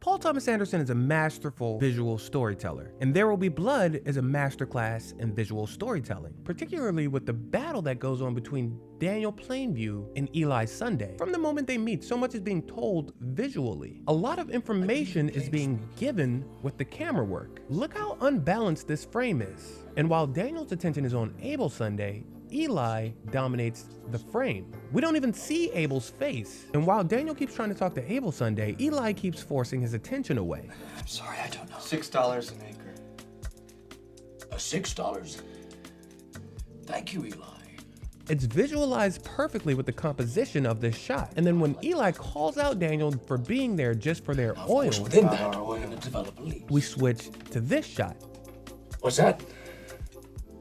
Paul Thomas Anderson is a masterful visual storyteller, and There Will Be Blood is a masterclass in visual storytelling, particularly with the battle that goes on between Daniel Plainview and Eli Sunday. From the moment they meet, so much is being told visually. A lot of information is being given with the camera work. Look how unbalanced this frame is. And while Daniel's attention is on Abel Sunday, Eli dominates the frame. We don't even see Abel's face. And while Daniel keeps trying to talk to Abel Sunday, Eli keeps forcing his attention away. I'm sorry, I don't know. $6 an acre. $6? Thank you, Eli. It's visualized perfectly with the composition of this shot. And then when Eli calls out Daniel for being there just for their oil, Within that, we're gonna develop leaps. we switch to this shot. What's that?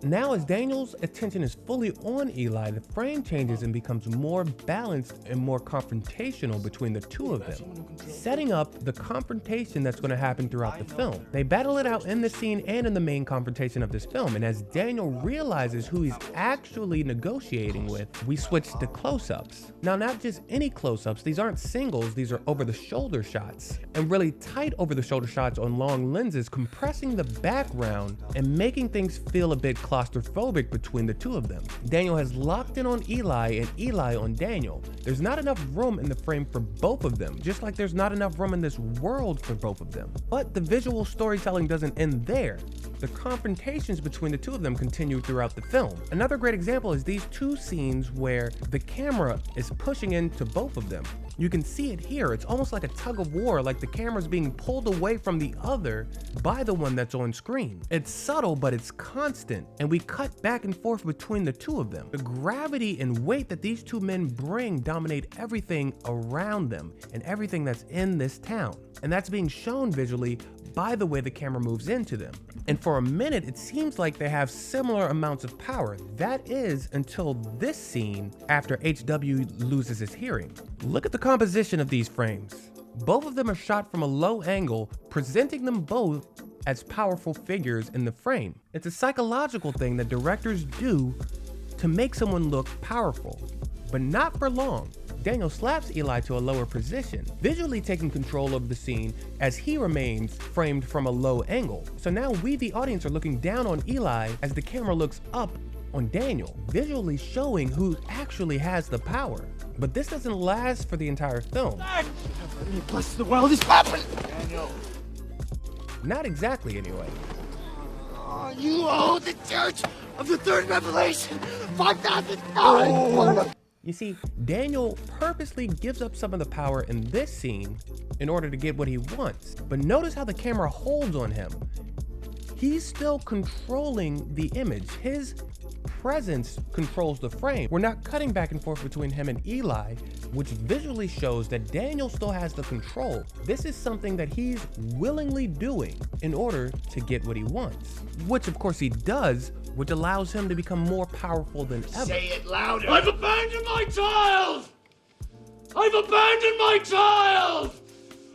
Now, as Daniel's attention is fully on Eli, the frame changes and becomes more balanced and more confrontational between the two of them, setting up the confrontation that's going to happen throughout the film. They battle it out in the scene and in the main confrontation of this film, and as Daniel realizes who he's actually negotiating with, we switch to close-ups. Now, not just any close-ups, these aren't singles, these are over-the-shoulder shots, and really tight over-the-shoulder shots on long lenses, compressing the background and making things feel a bit claustrophobic between the two of them. Daniel has locked in on Eli and Eli on Daniel. There's not enough room in the frame for both of them, just like there's not enough room in this world for both of them. But the visual storytelling doesn't end there. The confrontations between the two of them continue throughout the film. Another great example is these two scenes where the camera is pushing into both of them. You can see it here. It's almost like a tug of war, like the camera's being pulled away from the other by the one that's on screen. It's subtle, but it's constant, and we cut back and forth between the two of them. The gravity and weight that these two men bring dominate everything around them and everything that's in this town. And that's being shown visually by the way the camera moves into them. And for a minute, it seems like they have similar amounts of power. That is until this scene after HW loses his hearing. Look at the composition of these frames. Both of them are shot from a low angle, presenting them both as powerful figures in the frame. It's a psychological thing that directors do to make someone look powerful, but not for long. Daniel slaps Eli to a lower position, visually taking control of the scene as he remains framed from a low angle. So now we, the audience, are looking down on Eli as the camera looks up on Daniel, visually showing who actually has the power. But this doesn't last for the entire film. Bless the world is happening! Daniel. Not exactly, anyway. You owe the Church of the Third Revelation $5,000! You see, Daniel purposely gives up some of the power in this scene in order to get what he wants. But notice how the camera holds on him. He's still controlling the image. His presence controls the frame. We're not cutting back and forth between him and Eli, which visually shows that Daniel still has the control. This is something that he's willingly doing in order to get what he wants, which of course he does, which allows him to become more powerful than ever. Say it louder! I've abandoned my child! I've abandoned my child!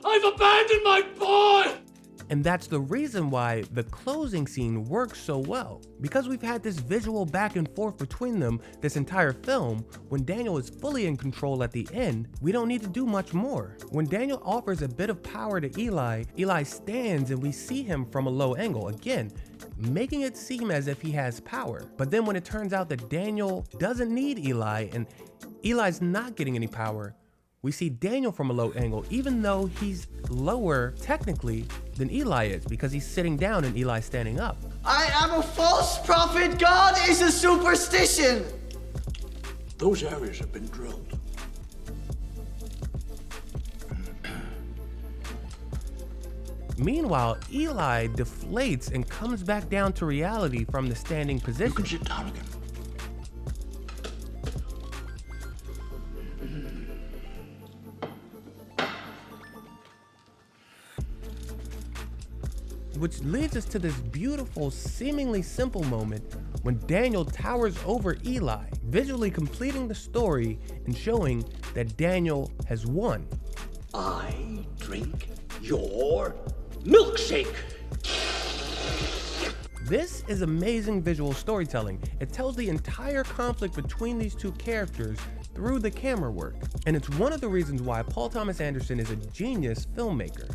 I've abandoned my boy! And that's the reason why the closing scene works so well. Because we've had this visual back and forth between them this entire film, when Daniel is fully in control at the end, we don't need to do much more. When Daniel offers a bit of power to Eli, Eli stands and we see him from a low angle, again, making it seem as if he has power. But then when it turns out that Daniel doesn't need Eli and Eli's not getting any power, we see Daniel from a low angle, even though he's lower technically than Eli is, because he's sitting down and Eli's standing up. I am a false prophet. God is a superstition. Those areas have been drilled. Meanwhile, Eli deflates and comes back down to reality from the standing You position. can sit down again. Which leads us to this beautiful, seemingly simple moment when Daniel towers over Eli, visually completing the story and showing that Daniel has won. I drink your milkshake. This is amazing visual storytelling. It tells the entire conflict between these two characters through the camera work. And it's one of the reasons why Paul Thomas Anderson is a genius filmmaker.